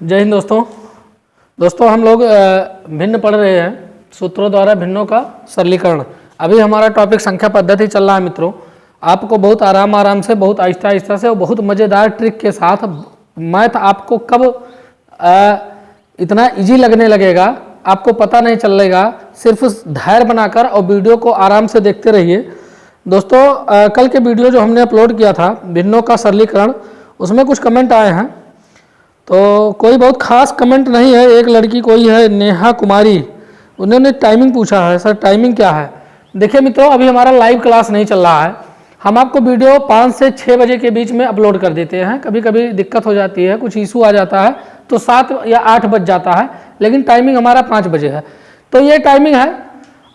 जय हिंद दोस्तों हम लोग भिन्न पढ़ रहे हैं सूत्रों द्वारा भिन्नों का सरलीकरण। अभी हमारा टॉपिक संख्या पद्धति चल रहा है मित्रों। आपको बहुत आराम से, बहुत आहिस्ता से और बहुत मज़ेदार ट्रिक के साथ मैथ आपको कब इतना इजी लगने लगेगा आपको पता नहीं चलेगा। सिर्फ धैर्य बनाकर और वीडियो को आराम से देखते रहिए। दोस्तों कल के वीडियो जो हमने अपलोड किया था भिन्नों का सरलीकरण, उसमें कुछ कमेंट आए हैं। तो कोई बहुत खास कमेंट नहीं है। एक लड़की कोई है नेहा कुमारी, उन्होंने टाइमिंग पूछा है, सर टाइमिंग क्या है। देखिए मित्रों, अभी हमारा लाइव क्लास नहीं चल रहा है। हम आपको वीडियो 5 से 6 बजे के बीच में अपलोड कर देते हैं। कभी कभी दिक्कत हो जाती है, कुछ इशू आ जाता है तो 7 या 8 बज जाता है, लेकिन टाइमिंग हमारा 5 बजे है। तो ये टाइमिंग है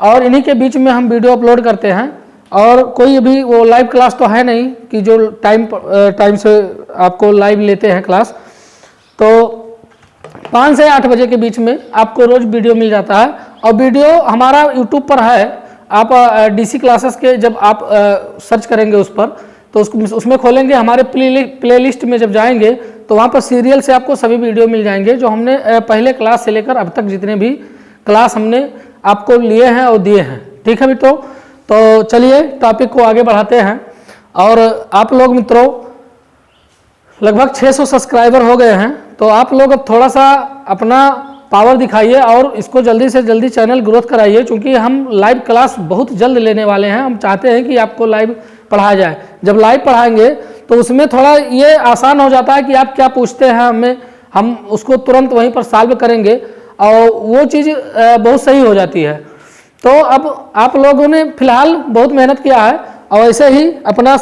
और इन्हीं के बीच में हम वीडियो अपलोड करते हैं। और कोई अभी वो लाइव क्लास तो है नहीं कि जो टाइम से आपको लाइव लेते हैं क्लास। तो 5 से 8 बजे के बीच में आपको रोज वीडियो मिल जाता है। और वीडियो हमारा यूट्यूब पर है। आप डीसी क्लासेस के जब आप सर्च करेंगे उस पर, तो उसमें खोलेंगे, हमारे प्लेलिस्ट में जब जाएंगे तो वहाँ पर सीरियल से आपको सभी वीडियो मिल जाएंगे जो हमने पहले क्लास से लेकर अब तक जितने भी क्लास हमने आपको लिए हैं और दिए हैं। ठीक है मित्रों, तो चलिए टॉपिक को आगे बढ़ाते हैं। और आप लोग मित्रों लगभग 600 सब्सक्राइबर हो गए हैं, तो आप लोग अब थोड़ा सा अपना पावर दिखाइए और इसको जल्दी से जल्दी चैनल ग्रोथ कराइए, क्योंकि हम लाइव क्लास बहुत जल्द लेने वाले हैं। हम चाहते हैं कि आपको लाइव पढ़ाया जाए। जब लाइव पढ़ाएंगे तो उसमें थोड़ा ये आसान हो जाता है कि आप क्या पूछते हैं हमें, हम उसको तुरंत वहीं पर सॉल्व करेंगे और वो चीज़ बहुत सही हो जाती है। तो अब आप लोगों ने फिलहाल बहुत मेहनत किया है और ऐसे ही अपना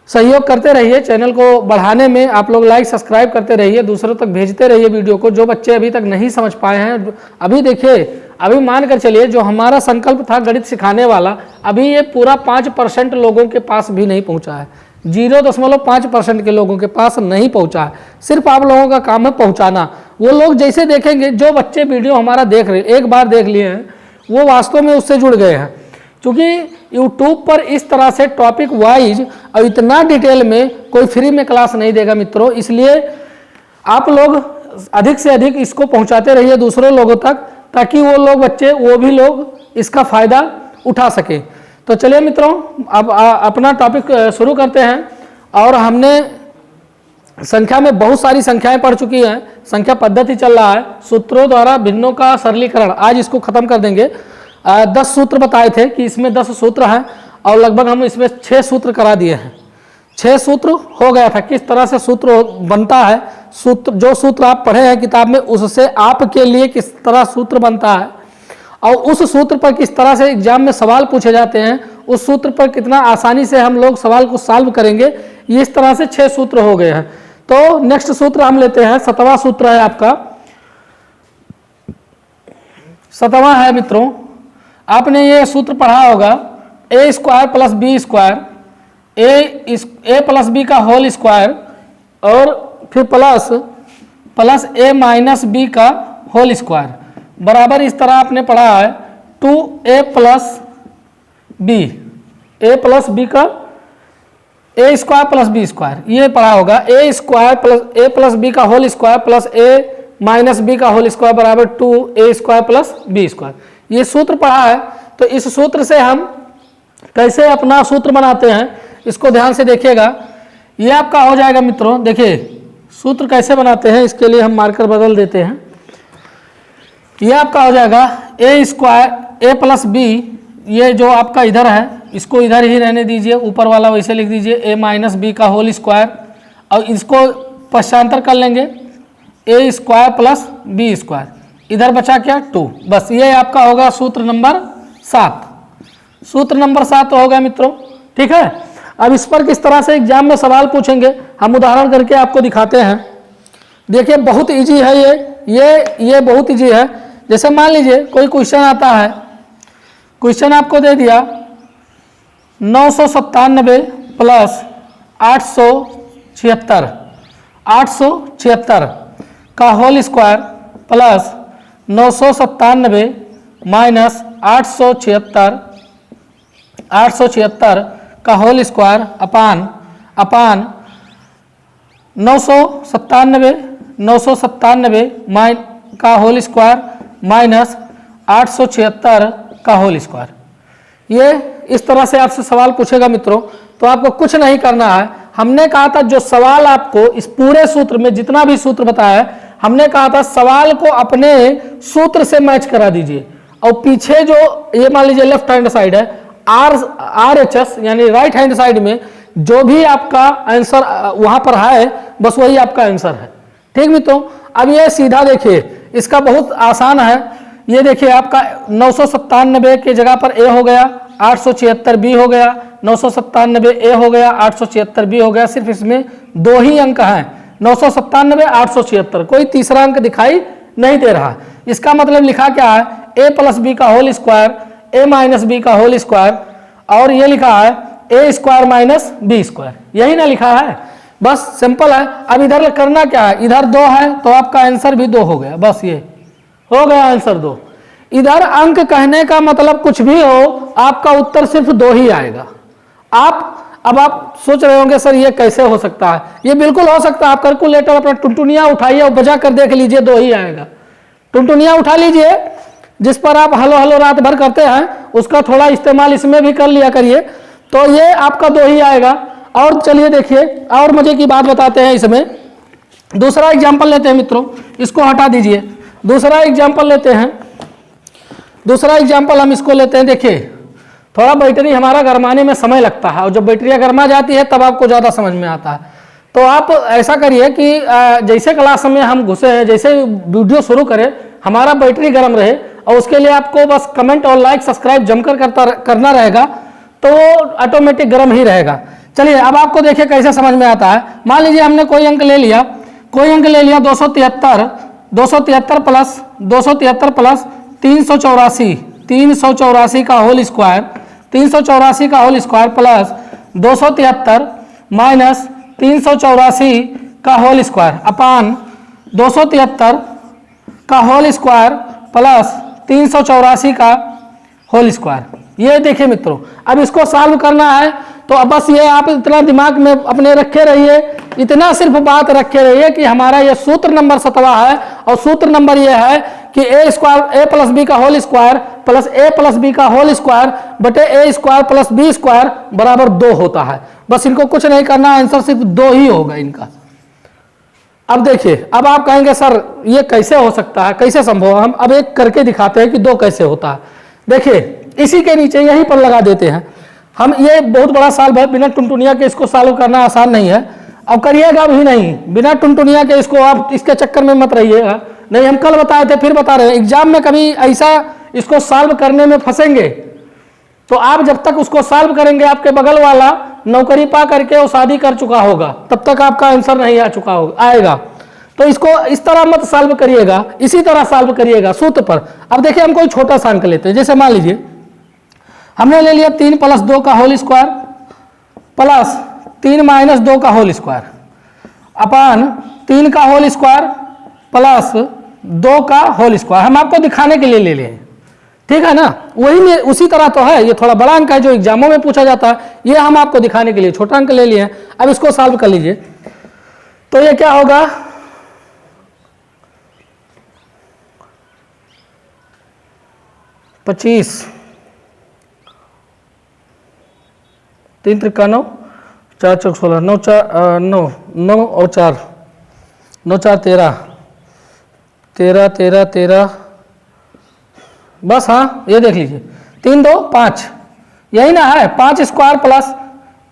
सहयोग करते रहिए। चैनल को बढ़ाने में आप लोग लाइक सब्सक्राइब करते रहिए, दूसरों तक भेजते रहिए वीडियो को। जो बच्चे अभी तक नहीं समझ पाए हैं, अभी देखिए, अभी मान कर चलिए जो हमारा संकल्प था गणित सिखाने वाला, अभी ये पूरा 5% लोगों के पास भी नहीं पहुंचा है। 0.5% के लोगों के पास नहीं पहुंचा है। सिर्फ आप लोगों का काम है पहुंचाना। वो लोग जैसे देखेंगे, जो बच्चे वीडियो हमारा देख रहे, एक बार देख लिए हैं, वो वास्तव में उससे जुड़ गए हैं। क्योंकि यूट्यूब पर इस तरह से टॉपिक वाइज और इतना डिटेल में कोई फ्री में क्लास नहीं देगा मित्रों। इसलिए आप लोग अधिक से अधिक इसको पहुंचाते रहिए दूसरों लोगों तक, ताकि वो लोग बच्चे, वो भी लोग इसका फ़ायदा उठा सके। तो चलिए मित्रों, अब अपना टॉपिक शुरू करते हैं। और हमने संख्या में बहुत सारी संख्याएं पढ़ चुकी हैं। संख्या पद्धति चल रहा है, सूत्रों द्वारा भिन्नों का सरलीकरण। आज इसको खत्म कर देंगे। 10 सूत्र बताए थे कि इसमें 10 सूत्र हैं और लगभग हम इसमें 6 सूत्र करा दिए हैं। 6 सूत्र हो गया था। किस तरह से सूत्र बनता है, सूत्र जो सूत्र आप पढ़े हैं किताब में, उससे आपके लिए किस तरह सूत्र बनता है और उस सूत्र पर किस तरह से एग्जाम में सवाल पूछे जाते हैं, उस सूत्र पर कितना आसानी से हम लोग सवाल को सॉल्व करेंगे, ये इस तरह से 6 सूत्र हो गए हैं। तो नेक्स्ट सूत्र हम लेते हैं। 7वां सूत्र है आपका। 7वां है मित्रों, आपने ये सूत्र पढ़ा होगा, a² + b², a + b का होल स्क्वायर और फिर प्लस a - b का होल स्क्वायर बराबर, इस तरह आपने पढ़ा है 2a + b, a + b का a² + b², ये पढ़ा होगा। a² + b का whole square plus a - b का होल स्क्वायर बराबर 2a² + b², ये सूत्र पढ़ा है। तो इस सूत्र से हम कैसे अपना सूत्र बनाते हैं, इसको ध्यान से देखिएगा। ये आपका हो जाएगा मित्रों। देखिए सूत्र कैसे बनाते हैं, इसके लिए हम मार्कर बदल देते हैं। ये आपका हो जाएगा a² + b, ये जो आपका इधर है इसको इधर ही रहने दीजिए, ऊपर वाला वैसे लिख दीजिए a - b का होल स्क्वायर, और इसको पश्चांतर कर लेंगे a² + b², इधर बचा क्या 2। बस ये आपका होगा सूत्र नंबर 7। सूत्र नंबर 7 हो गया मित्रों। ठीक है, अब इस पर किस तरह से एग्जाम में सवाल पूछेंगे हम उदाहरण करके आपको दिखाते हैं। देखिए बहुत इजी है ये बहुत इजी है। जैसे मान लीजिए कोई क्वेश्चन आता है, क्वेश्चन आपको दे दिया 997 + 876 का होल स्क्वायर प्लस 997 - 876 का होल स्क्वायर अपान 997 997 का होल स्क्वायर माइनस 876 का होल स्क्वायर। ये इस तरह से आपसे सवाल पूछेगा मित्रों, तो आपको कुछ नहीं करना है। हमने कहा था जो सवाल आपको इस पूरे सूत्र में जितना भी सूत्र बताया है, हमने कहा था सवाल को अपने सूत्र से मैच करा दीजिए, और पीछे जो ये मान लीजिए लेफ्ट हैंड साइड है RHS यानी राइट हैंड साइड में जो भी आपका आंसर वहां पर है बस वही आपका आंसर है। ठीक मित्रों, अब ये सीधा देखिए, इसका बहुत आसान है। ये देखिए आपका 997 की जगह पर ए हो गया, 876 बी हो गया, 997 ए हो गया, 876 बी हो गया। सिर्फ इसमें दो ही अंक हैं, 997 876, कोई तीसरा अंक दिखाई नहीं दे रहा। इसका मतलब लिखा क्या है, ए प्लस बी का होल स्क्वायर, ए माइनस बी का होल स्क्वायर, और ये लिखा है ए स्क्वायर माइनस बी स्क्वायर, यही ना लिखा है। बस सिंपल है। अब इधर करना क्या है, इधर 2 है तो आपका आंसर भी 2 हो गया, बस ये हो गया आंसर 2। इधर अंक कहने का मतलब कुछ भी हो, आपका उत्तर सिर्फ 2 ही आएगा। अब आप सोच रहे होंगे सर ये कैसे हो सकता है, ये बिल्कुल हो सकता है। आप कैलकुलेटर अपना टुनटुनिया उठाइए और बजा कर देख लीजिए, 2 ही आएगा। टुनटुनिया उठा लीजिए, जिस पर आप हलो हलो रात भर करते हैं, उसका थोड़ा इस्तेमाल इसमें भी कर लिया करिए, तो ये आपका 2 ही आएगा। और चलिए देखिए, और मजे की बात बताते हैं इसमें। दूसरा एग्जाम्पल लेते हैं मित्रों, इसको हटा दीजिए। दूसरा एग्जाम्पल लेते हैं, दूसरा एग्जाम्पल हम इसको लेते हैं। देखिए थोड़ा बैटरी हमारा गरमाने में समय लगता है, और जब बैटरियाँ गरमा जाती है तब आपको ज़्यादा समझ में आता है। तो आप ऐसा करिए कि जैसे क्लास में हम घुसे हैं, जैसे वीडियो शुरू करें, हमारा बैटरी गर्म रहे, और उसके लिए आपको बस कमेंट और लाइक सब्सक्राइब जमकर करना रहेगा, तो ऑटोमेटिक गर्म ही रहेगा। चलिए अब आपको देखिए कैसे समझ में आता है। मान लीजिए हमने कोई अंक ले लिया, 273 प्लस 273 प्लस 384 का होल स्क्वायर, 384 का होल स्क्वायर प्लस 273 माइनस 384 का होल स्क्वायर अपान 273 का होल स्क्वायर प्लस 384 का होल स्क्वायर। ये देखिए मित्रों, अब इसको सॉल्व करना है, तो अब बस ये आप इतना दिमाग में अपने रखे रहिए, इतना सिर्फ बात रखे रहिए कि हमारा ये सूत्र नंबर 17 है, और सूत्र नंबर ये है कि ए स्क्वायर ए प्लस बी का होल स्क्वायर प्लस ए प्लस बी का होल स्क्वायर बटे ए स्क्वायर प्लस बी स्क्वायर बराबर 2 होता है। बस इनको कुछ नहीं करना, आंसर सिर्फ 2 ही होगा इनका। अब देखिए, अब आप कहेंगे सर ये कैसे हो सकता है, कैसे संभव है। हम अब एक करके दिखाते हैं कि 2 कैसे होता है। देखिए इसी के नीचे यहीं पर लगा देते हैं हम। ये बहुत बड़ा सॉल्व है, बिना टुनटुनिया के इसको सॉल्व करना आसान नहीं है। अब करिएगा भी नहीं बिना टुनटुनिया के, इसको आप इसके चक्कर में मत रहिएगा। नहीं, हम कल बताए थे फिर बता रहे हैं, एग्जाम में कभी ऐसा इसको सॉल्व करने में फंसेंगे तो आप जब तक उसको सॉल्व करेंगे, आपके बगल वाला नौकरी पा करके वो शादी कर चुका होगा, तब तक आपका आंसर नहीं आ चुका होगा आएगा। तो इसको इस तरह मत सॉल्व करिएगा, इसी तरह सॉल्व करिएगा सूत्र पर। अब देखिए हम कोई छोटा सा अंक लेते हैं, जैसे मान लीजिए हमने ले लिया 3 प्लस 2 का होल स्क्वायर प्लस 3 माइनस 2 का होल स्क्वायर अपान 3 का होल स्क्वायर प्लस 2 का होल स्क्वायर। हम आपको दिखाने के लिए ले लिए, ठीक है ना, वही में उसी तरह तो है। ये थोड़ा बड़ा अंक है जो एग्जामों में पूछा जाता है, ये हम आपको दिखाने के लिए छोटा अंक ले लिए हैं। अब इसको सॉल्व कर लीजिए, तो ये क्या होगा, 25 3 त्रिका 9 4 चौक 16 9 4 9 9 और 4 9 4 13 13 13 13 बस। हाँ ये देख लीजिए 3 2 5 यही ना है, 5 स्क्वायर प्लस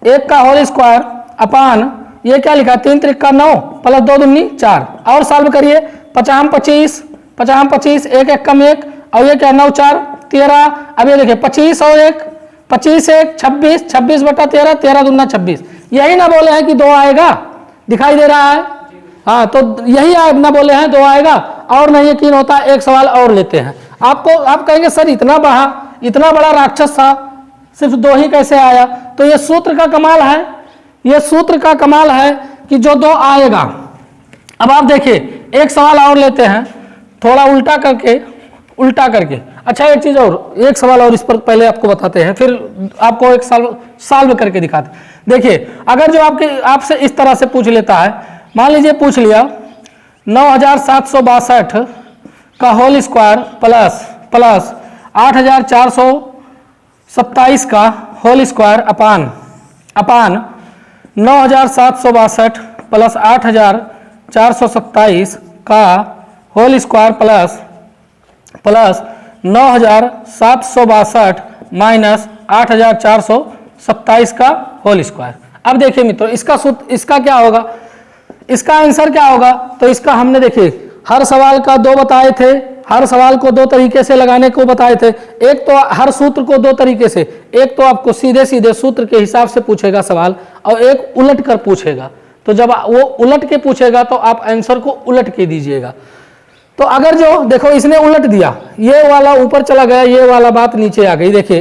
1 का होल स्क्वायर अपान ये क्या लिखा 3 त्रिका 9 प्लस 2 दूनी 4। और सॉल्व करिए, 50 25 50 25 1 1 कम 1 और ये क्या 9 4 13। अब ये देखिए 25 और 1 25 1 26 26 बटा 13 13 दूना 26। यही ना बोले हैं कि 2 आएगा, दिखाई दे रहा है। हाँ तो यही ना बोले हैं 2 आएगा, और नहीं यकीन होता एक सवाल और लेते हैं। आपको आप कहेंगे सर इतना बड़ा राक्षस था सिर्फ 2 ही कैसे आया। तो ये सूत्र का कमाल है, ये सूत्र का कमाल है कि जो 2 आएगा। अब आप देखिए एक सवाल और लेते हैं, थोड़ा उल्टा करके। अच्छा एक चीज और, एक सवाल और इस पर पहले आपको बताते हैं, फिर आपको एक सॉल्व करके दिखाते हैं। देखिए अगर जो आपसे इस तरह से पूछ लेता है, मान लीजिए पूछ लिया 9762 का होल स्क्वायर प्लस 8427 का होल स्क्वायर अपान 9762 प्लस 8427 का होल स्क्वायर प्लस 9762 माइनस 8427 का होल स्क्वायर। अब देखिए मित्रों, इसका सूत्र, इसका क्या होगा, इसका आंसर क्या होगा? तो इसका हमने देखिए हर सवाल का दो बताए थे, हर सवाल को दो तरीके से लगाने को बताए थे। एक तो हर सूत्र को दो तरीके से, एक तो आपको सीधे सीधे सूत्र के हिसाब से पूछेगा सवाल, और एक उलट कर पूछेगा। तो जब वो उलट के पूछेगा तो आप आंसर को उलट के दीजिएगा। तो अगर जो देखो इसने उलट दिया, ये वाला ऊपर चला गया, ये वाला बात नीचे आ गई। देखिए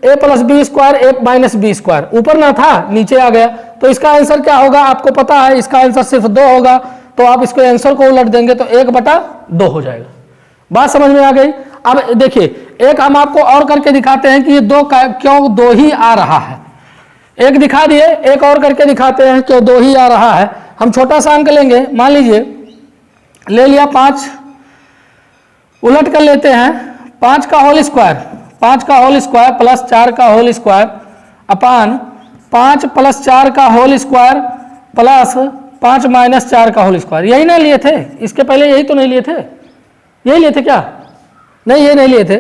ए प्लस बी स्क्वायर ए माइनस बी स्क्वायर ऊपर ना था, नीचे आ गया। तो इसका आंसर क्या होगा आपको पता है, इसका आंसर सिर्फ 2 होगा। तो आप इसको आंसर को उलट देंगे तो 1/2 हो जाएगा। बात समझ में आ गई? अब देखिए एक हम आपको और करके दिखाते हैं कि ये 2 क्यों 2 ही आ रहा है। एक दिखा दिए, एक और करके दिखाते हैं क्यों 2 ही आ रहा है। हम छोटा सा अंक लेंगे, मान लीजिए ले लिया 5, उलट कर लेते हैं 5 का होल स्क्वायर प्लस 4 का होल स्क्वायर अपान 5 प्लस 4 का होल स्क्वायर प्लस 5 माइनस 4 का होल स्क्वायर। यही ना लिए थे इसके पहले? यही तो नहीं लिए थे? यही लिए थे क्या? नहीं, ये नहीं लिए थे,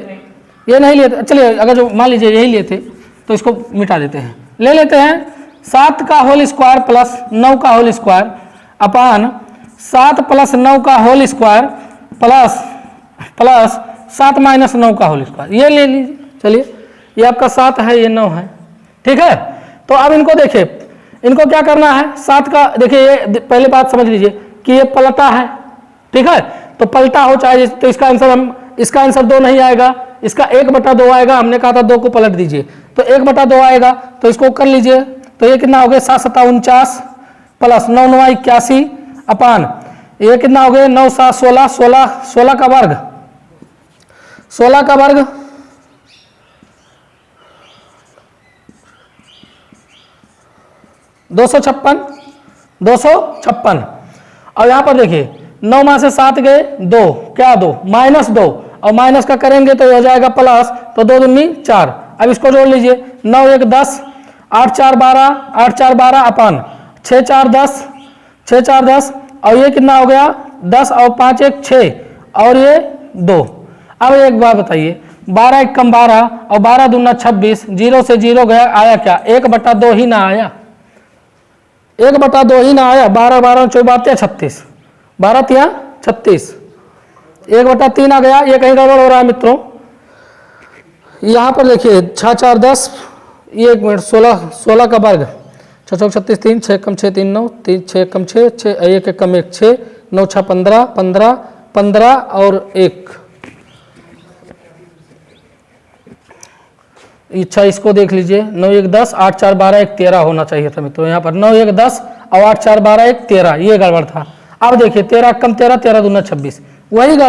ये नहीं लिए थे। चलिए अगर जो मान लीजिए यही लिए थे तो इसको मिटा देते हैं। ले लेते हैं 7 का होल स्क्वायर प्लस 9 का होल स्क्वायर अपान 7 प्लस 9 का होल स्क्वायर प्लस 7 माइनस 9 का होल स्क्वायर। ये ले लीजिए। चलिए ये आपका 7 है, ये 9 है, ठीक है। तो अब इनको देखिए, इनको क्या करना है, 7 का देखिए, ये पहले बात समझ लीजिए कि ये पलटा है, ठीक है। तो पलटा हो चाहे, तो इसका आंसर 2 नहीं आएगा, इसका 1/2 आएगा। हमने कहा था 2 को पलट दीजिए, तो 1/2 आएगा। तो इसको कर लीजिए, तो ये कितना हो गया 7 7 49 प्लस 9 9 81 अपान ये कितना हो गया 9 7 16 16 का वर्ग 256 और यहाँ पर देखिए 9 में से 7 गए 2, क्या 2 माइनस 2 और माइनस का करेंगे तो हो जाएगा प्लस, तो 2 दूनी 4। अब इसको जोड़ लीजिए 9 1 10 8 4 12 अपान 6 4 10 और ये कितना हो गया 10 और 5 1 6 और ये 2। अब एक बात बताइए 12 1 कम 12 और 12 दूना 26, 0 से 0 गया, आया क्या 1/2 ही ना आया, 1/2 ही ना आया। 12 12 24 36, 12 3 36, 1/3 आ गया। ये कहीं गड़बड़ हो रहा है मित्रों। यहाँ पर देखिए 6 4 10, ये 1 मिनट 16 का वर्ग 6 6 36 3 6 कम 6 3 9 3 6 कम 6 6 1 कम 1 6 9 6 15 15 15 और 1। अच्छा इसको देख लीजिए 9 1 10 8 4 12 1 13 होना चाहिए था मित्रों। यहाँ पर 9 1 10 और 8 4 12 1 13, ये गड़बड़ था। अब देखिए 13 कम 13 13 दूना 26, वही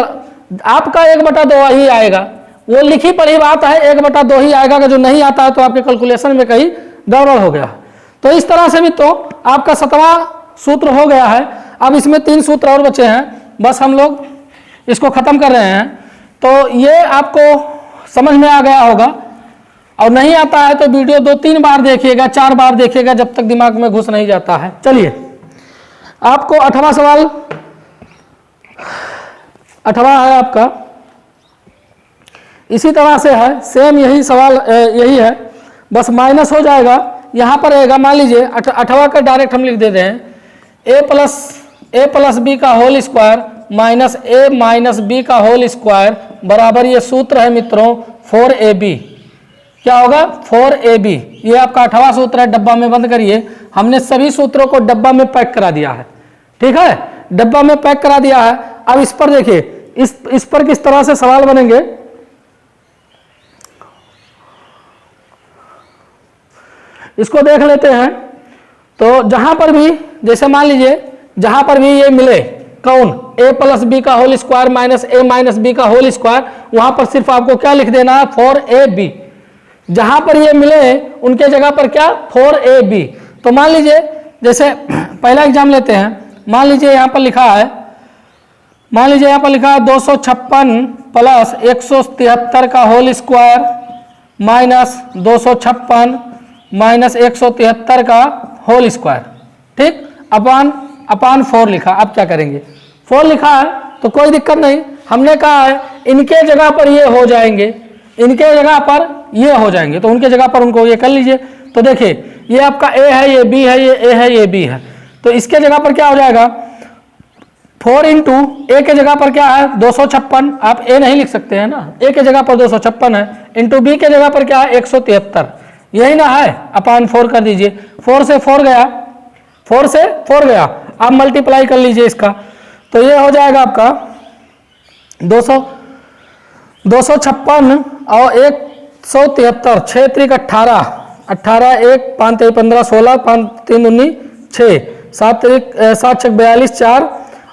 आपका 1/2 ही आएगा। वो लिखी पढ़ी बात है 1/2 ही आएगा, जो नहीं आता है तो आपके कैलकुलेशन में कहीं गड़बड़ हो गया। तो इस तरह से मित्रों आपका 7वां सूत्र हो गया है। अब इसमें 3 सूत्र और बचे हैं, बस हम लोग इसको खत्म कर रहे हैं। तो ये आपको समझ में आ गया होगा, और नहीं आता है तो वीडियो 2-3 बार देखिएगा, 4 बार देखिएगा, जब तक दिमाग में घुस नहीं जाता है। चलिए आपको 8वां सवाल, 8वां है आपका, इसी तरह से है, सेम यही सवाल यही है, बस माइनस हो जाएगा। यहाँ पर रहेगा, मान लीजिए 8वां का डायरेक्ट हम लिख देते हैं a प्लस बी का whole square minus a minus B का होल स्क्वायर बराबर, ये सूत्र है मित्रों 4ab। क्या होगा 4ab। ये आपका 8वां सूत्र है, डब्बा में बंद करिए। हमने सभी सूत्रों को डब्बा में पैक करा दिया है, ठीक है, डब्बा में पैक करा दिया है। अब इस पर देखिए, इस पर किस तरह से सवाल बनेंगे। इसको देख लेते हैं। तो जहां पर भी, जैसे मान लीजिए जहां पर भी ये मिले, कौन a प्लस बी का whole square minus a minus B का होल स्क्वायर, वहां पर सिर्फ आपको क्या लिख देना है 4ab। जहां पर ये मिले उनके जगह पर क्या 4ab। तो मान लीजिए जैसे पहला एग्जाम लेते हैं, मान लीजिए यहां पर लिखा है मान लीजिए यहाँ पर लिखा है 256 प्लस 173 का होल स्क्वायर माइनस 256 माइनस 173 का होल स्क्वायर, ठीक, अपान 4 लिखा। अब क्या करेंगे, 4 लिखा है तो कोई दिक्कत नहीं, हमने कहा है इनके जगह पर ये हो जाएंगे, इनके जगह पर ये हो जाएंगे, तो उनके जगह पर उनको ये कर लीजिए। तो देखिए ये आपका ए है, ये बी है, ये ए है, ये बी है, तो इसके जगह पर क्या हो जाएगा 4 इंटू ए के जगह पर क्या है 256, आप ए नहीं लिख सकते हैं ना, ए के जगह पर 256 है, इंटू बी के जगह पर क्या है 173, यही ना है, अपान 4 कर दीजिए। 4 से 4 गया, 4 से 4 गया, आप मल्टीप्लाई कर लीजिए इसका, तो ये हो जाएगा आपका 256 और 173, 6 त्रिक 18, 18 1 5 3 15 16 5 3 19 6, 7 त्रिक 7 6 42 4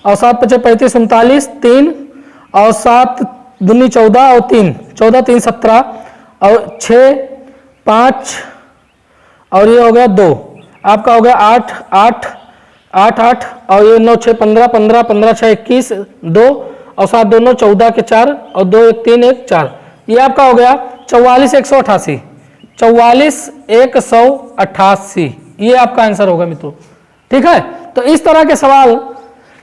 और 7 5 35 39 3 और 7 दूनी 14 और 3 14 3 17 और 6 5 और ये हो गया 2, आपका हो गया 8 8 8 8 और ये 9 6 15 15 15 6 21 2 और 7 2 9 14 के 4 और 2 1 3 1 4, ये आपका हो गया 44 188, 44 188, ये आपका आंसर होगा मित्रों, ठीक है। तो इस तरह के सवाल,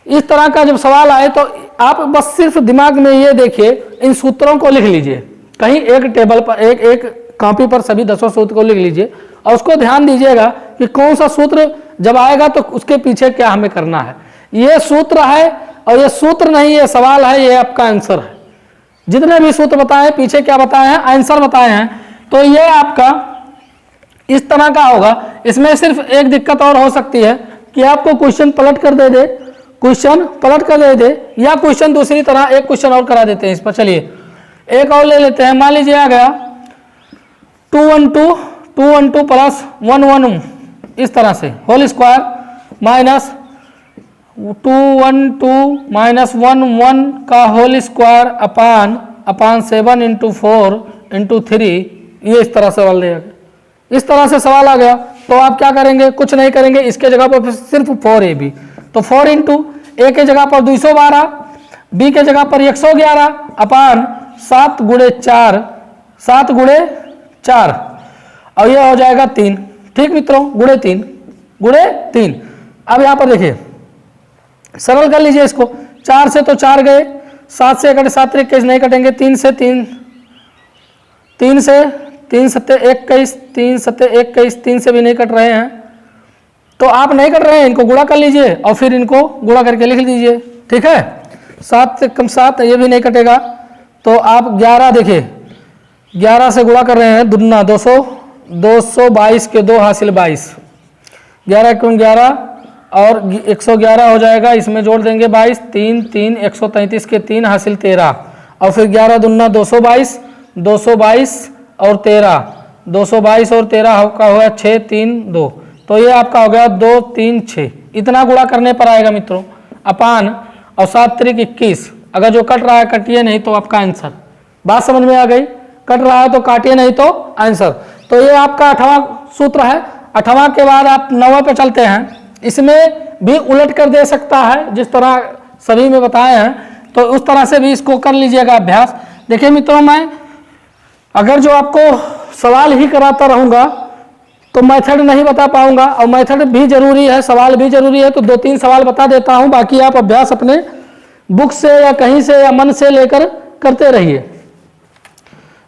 इस तरह का जब सवाल आए तो आप बस सिर्फ दिमाग में ये देखिए, इन सूत्रों को लिख लीजिए कहीं एक टेबल पर, एक कॉपी पर सभी 10 सूत्र को लिख लीजिए और उसको ध्यान दीजिएगा कि कौन सा सूत्र जब आएगा तो उसके पीछे क्या हमें करना है। ये सूत्र है और ये सूत्र नहीं, ये सवाल है, ये आपका आंसर है। जितने भी सूत्र बताए पीछे क्या बताए हैं, आंसर बताए हैं, तो ये आपका इस तरह का होगा। इसमें सिर्फ एक दिक्कत और हो सकती है कि आपको क्वेश्चन पलट कर दे दे, क्वेश्चन पलट कर दे दे, या क्वेश्चन दूसरी तरह एक क्वेश्चन और करा देते हैं इस पर। चलिए एक और ले लेते हैं, मान लीजिए आ गया 212 प्लस 111 इस तरह से होल स्क्वायर माइनस 212 माइनस 11 का whole square upon 7 into 4 into 3, ये इस तरह से सवाल दिया गया, इस तरह से सवाल आ गया। तो आप क्या करेंगे, कुछ नहीं करेंगे, इसके जगह पर सिर्फ 4ab, तो 4 इंटू ए के जगह पर 212, बी के जगह पर 111 अपान 7 गुणे 4, 7 गुणे 4 और ये हो जाएगा 3, ठीक मित्रों, गुणे 3 गुणे 3। अब यहाँ पर देखिए सरल कर लीजिए इसको, 4 से तो 4 गए, 7 से कटे 7 21 नहीं कटेंगे, 3 से 3 3 सत्ते 21 3 सत्ते 21 3 से भी नहीं कट रहे हैं, तो आप नहीं कट रहे हैं, इनको गुणा कर लीजिए और फिर इनको गुणा करके लिख दीजिए, ठीक है। 7 से कम 7, ये भी नहीं कटेगा, तो आप 11 देखिए 11 से गुणा कर रहे हैं, दुगना 222 के 2 हासिल 22, 11 क्यों 11 और 111 हो जाएगा, इसमें जोड़ देंगे 22, 3 3 133 के 3 हासिल 13 और फिर 11 दुगना 222 और 13, 222 और 13 का हुआ 6 3 2, तो ये आपका हो गया 2 3 6, इतना गुणा करने पर आएगा मित्रों अपान और 7 त्रिक 21। अगर जो कट रहा है कटिए, नहीं तो आपका आंसर। बात समझ में आ गई, कट रहा है तो काटिए, नहीं तो आंसर। तो ये आपका 8वां सूत्र है। 8वां के बाद आप 9वां पे चलते हैं, इसमें भी उलट कर दे सकता है, जिस तरह सभी में बताए हैं, तो उस तरह से भी इसको कर लीजिएगा अभ्यास। देखिए मित्रों, मैं अगर जो आपको सवाल ही कराता रहूँगा तो मेथड नहीं बता पाऊंगा, और मेथड भी जरूरी है, सवाल भी जरूरी है, तो 2-3 सवाल बता देता हूं, बाकी आप अभ्यास अपने बुक से या कहीं से या मन से लेकर करते रहिए।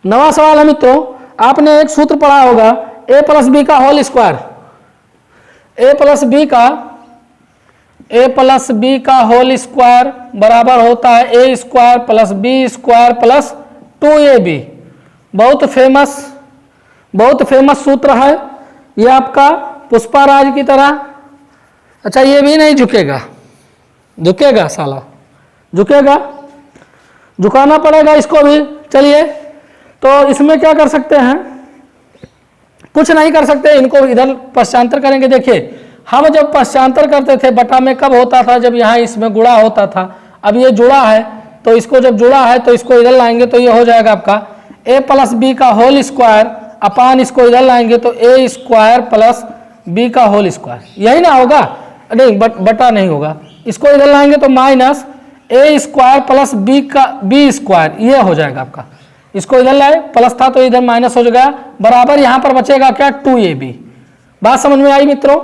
9वां सवाल है मित्रों, आपने एक सूत्र पढ़ा होगा a प्लस बी का whole square, a plus B का होल स्क्वायर बराबर होता है a square plus B square plus 2ab। बहुत फेमस सूत्र है ये आपका, पुष्पाराज की तरह। अच्छा, ये भी नहीं झुकेगा, झुकेगा साला, झुकेगा, झुकाना पड़ेगा इसको भी। चलिए, तो इसमें क्या कर सकते हैं, कुछ नहीं कर सकते, इनको इधर पश्चांतर करेंगे। देखिए, हम जब पश्चांतर करते थे बटा में कब होता था, जब यहाँ इसमें गुणा होता था। अब ये जुड़ा है, तो इसको जब जुड़ा है तो इसको इधर लाएंगे तो ये हो जाएगा आपका a प्लस बी का होल स्क्वायर अपान, इसको इधर लाएंगे तो a स्क्वायर प्लस बी का होल स्क्वायर, यही ना होगा, नहीं बटा नहीं होगा। इसको इधर लाएंगे तो माइनस ए स्क्वायर प्लस बी का बी स्क्वायर, ये हो जाएगा आपका। इसको इधर लाए, प्लस था तो इधर माइनस हो जाएगा, बराबर यहां पर बचेगा क्या 2ab। बात समझ में आई मित्रों?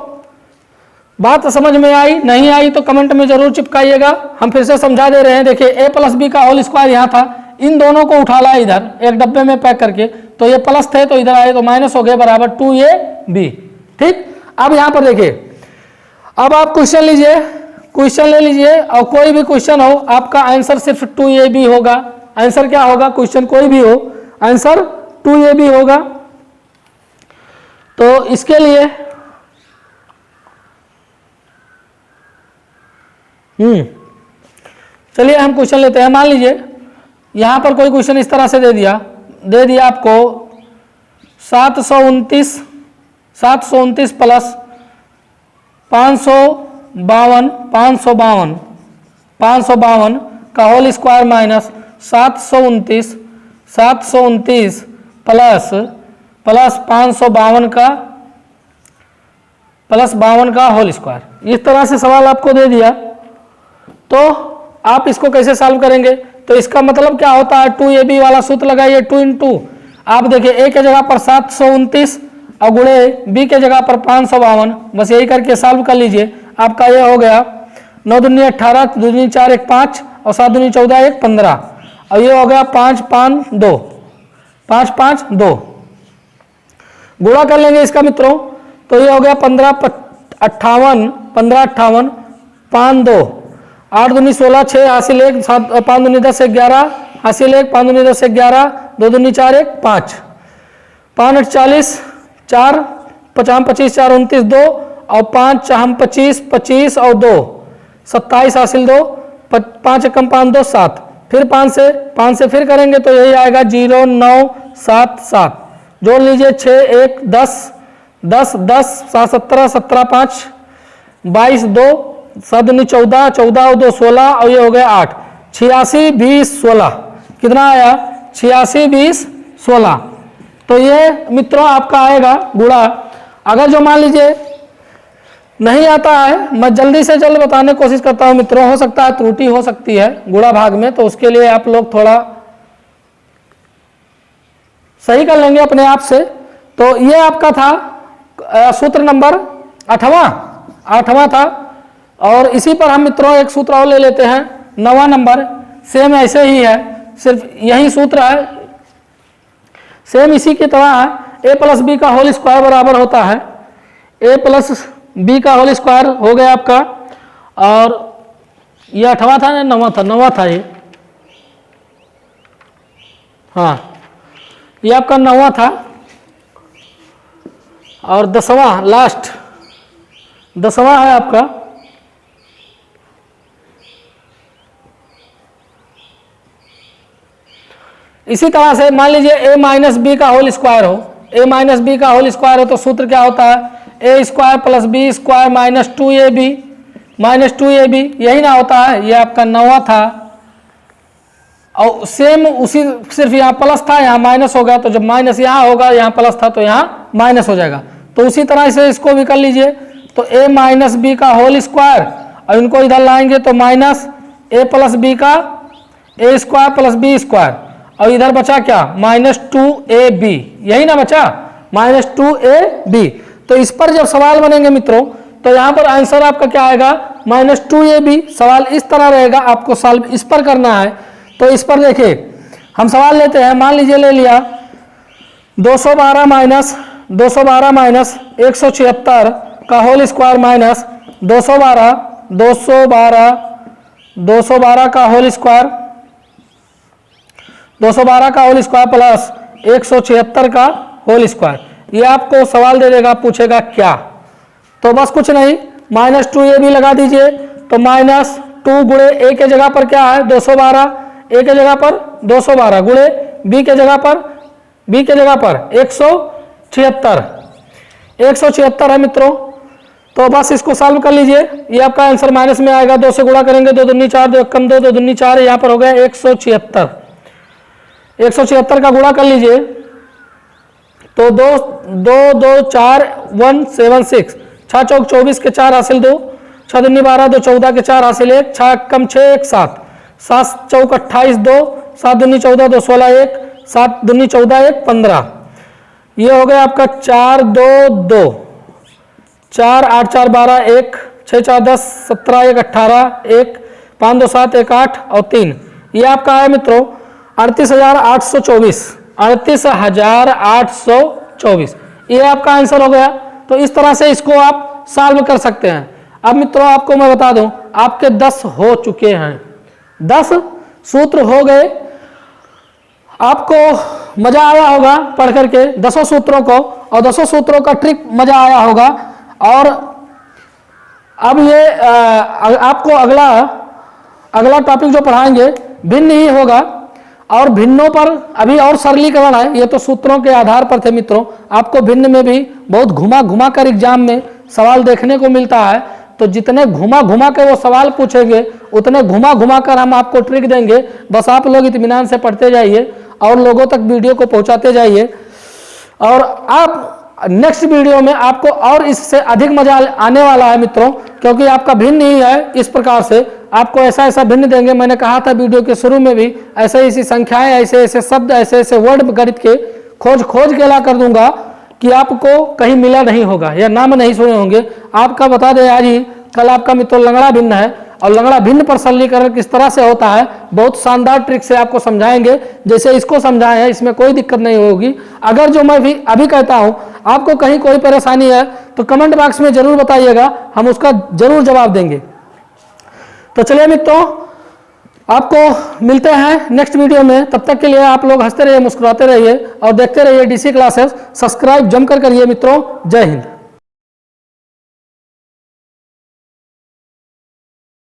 बात समझ में आई? नहीं आई तो कमेंट में जरूर चिपकाइएगा। हम फिर से समझा दे रहे हैं। देखिए ए प्लस बी का होल स्क्वायर यहाँ था, इन दोनों को उठा लाए इधर एक डब्बे में पैक करके, तो ये प्लस थे तो इधर आए तो माइनस हो गए, बराबर 2ab। ठीक, अब यहाँ पर देखिए, अब आप क्वेश्चन लीजिए, क्वेश्चन ले लीजिए और कोई भी क्वेश्चन हो आपका आंसर सिर्फ 2ab होगा। आंसर क्या होगा? क्वेश्चन कोई भी हो आंसर 2ab होगा। तो इसके लिए चलिए हम क्वेश्चन लेते हैं। मान लीजिए यहां पर कोई क्वेश्चन इस तरह से दे दिया आपको 729 प्लस 552 का होल स्क्वायर माइनस 729 प्लस 552 का होल स्क्वायर। इस तरह से सवाल आपको दे दिया तो आप इसको कैसे सॉल्व करेंगे? तो इसका मतलब क्या होता है, 2ab वाला सूत्र लगाइए, 2 × आप देखिए a के जगह पर 729 और गुणे b के जगह पर 552, बस यही करके सॉल्व कर लीजिए। आपका ये हो गया 9 दूनी 18, 2 दूनी 4 1 5 और 7 दूनी 14 1 15 और ये हो गया 5 5 2 5 5 2। गुणा कर लेंगे इसका मित्रों तो ये हो गया 15 58 5 2 8 दूनी 16 6 हासिल 1 7 5 दूनी 10 11 हासिल 1 5 दूनी 10 11 2 दूनी 4 1 5 5 8 40 4 5 25 4 29 2 और 5 4 25 25 और 2 27 हासिल 2 5 एकम 5 2 7 फिर 5 से फिर करेंगे तो यही आएगा 0 9 7 7। जोड़ लीजिए 6 1 10 10 10 7 17 17 5 22 2 7 दूनी 14 14 और 2 16 और ये हो गया 8 86 20 16। कितना आया? 86 20 16। तो ये मित्रों आपका आएगा गुणा। अगर जो मान लीजिए नहीं आता है, मैं जल्दी से जल्द बताने की कोशिश करता हूं मित्रों, हो सकता है त्रुटि हो सकती है गुणा भाग में, तो उसके लिए आप लोग थोड़ा सही कर लेंगे अपने आप से। तो ये आपका था सूत्र नंबर 8वां था। और इसी पर हम मित्रों एक सूत्र और ले लेते हैं 9वां नंबर, सेम ऐसे ही है, सिर्फ यही सूत्र है, सेम इसी की तरह है। a प्लस बी का होल स्क्वायर बराबर होता है a प्लस बी का होल स्क्वायर हो गया आपका। और ये 8वां था ना 9वां था ये, हाँ ये आपका 9वां था। और 10वां लास्ट 10वां है आपका इसी तरह से। मान लीजिए a माइनस बी का होल स्क्वायर हो, a माइनस बी का होल स्क्वायर हो तो सूत्र क्या होता है? a square plus B square minus 2ab यही ना होता है। ये आपका 9वां था और सेम उसी, सिर्फ यहाँ प्लस था यहाँ माइनस हो गया, तो जब माइनस यहाँ होगा यहाँ प्लस था तो यहाँ माइनस हो जाएगा। तो उसी तरह से इसको भी कर लीजिए। तो a माइनस बी का होल स्क्वायर और इनको इधर लाएंगे तो माइनस a प्लस बी का a square plus B square और इधर बचा क्या? माइनस 2ab, यही ना बचा माइनस 2ab। तो इस पर जब सवाल बनेंगे मित्रों तो यहाँ पर आंसर आपका क्या आएगा? Minus 2ab। सवाल इस तरह रहेगा, आपको सॉल्व इस पर करना है। तो इस पर देखिए हम सवाल लेते हैं। मान लीजिए ले लिया 212 माइनस 176 का होल स्क्वायर माइनस 212 का होल स्क्वायर 212 का होल स्क्वायर प्लस 176 का होल स्क्वायर। ये आपको सवाल दे देगा, पूछेगा क्या? तो बस कुछ नहीं, माइनस 2ab लगा दीजिए। तो माइनस 2 गुणे a के जगह पर क्या है? 212, a के जगह पर 212 गुणे b के जगह पर 176 है मित्रों। तो बस इसको सॉल्व कर लीजिए। ये आपका आंसर माइनस में आएगा, 2 से गुणा करेंगे 2 दूनी 4 2 कम 2 2 दूनी 4, यहाँ पर हो गया 176 का गुणा कर लीजिए। तो 2 2 4 1 7 6 6 चौक 24 के 4 हासिल 2 6 दूनी 12 2 14 के 4 हासिल 1 6 कम 6 1 7 7 चौक 28 2, 7 दूनी 14 2 16 1, 7 दूनी 14 1 15। ये हो गया आपका 4 2 2, 4 8 4 12 1, 6 4 10 17 1 18 1, 5 2 7 1 8 और 3। ये आपका है मित्रों 38,824, 38,824। ये आपका आंसर हो गया। तो इस तरह से इसको आप सॉल्व कर सकते हैं। अब मित्रों आपको मैं बता दूं, आपके 10 हो चुके हैं, 10 सूत्र हो गए। आपको मजा आया होगा पढ़ करके 10 सूत्रों को, और 10 सूत्रों का ट्रिक मजा आया होगा। और अब ये आपको अगला टॉपिक जो पढ़ाएंगे भिन्न ही होगा, और भिन्नों पर अभी और सरलीकरण है। ये तो सूत्रों के आधार पर थे मित्रों। आपको भिन्न में भी बहुत घुमा घुमा कर एग्जाम में सवाल देखने को मिलता है। तो जितने घुमा घुमा के वो सवाल पूछेंगे उतने घुमा घुमा कर हम आपको ट्रिक देंगे। बस आप लोग इत्मीनान से पढ़ते जाइए और लोगों तक वीडियो को पहुंचाते जाइए। और आप नेक्स्ट वीडियो में आपको और इससे अधिक मजा आने वाला है मित्रों, क्योंकि आपका भिन्न ही है। इस प्रकार से आपको ऐसा भिन्न देंगे। मैंने कहा था वीडियो के शुरू में भी, ऐसे ऐसी संख्याएं, ऐसे ऐसे शब्द, ऐसे ऐसे वर्ड गणित के खोज के ला कर दूंगा कि आपको कहीं मिला नहीं होगा या नाम नहीं सुने होंगे। आपका बता दें आज ही, कल आपका मित्रों लंगड़ा भिन्न है, और लंगड़ा भिन्न पर सरलीकरण किस तरह से होता है बहुत शानदार ट्रिक से आपको समझाएंगे। जैसे इसको समझाए हैं, इसमें कोई दिक्कत नहीं होगी। अगर जो मैं भी अभी कहता हूं आपको कहीं कोई परेशानी है तो कमेंट बॉक्स में जरूर बताइएगा, हम उसका जरूर जवाब देंगे। तो चलिए मित्रों, आपको मिलते हैं नेक्स्ट वीडियो में। तब तक के लिए आप लोग हंसते रहिए, मुस्कुराते रहिए और देखते रहिए DC क्लासेस। सब्सक्राइब जमकर करिए मित्रों। जय हिंद।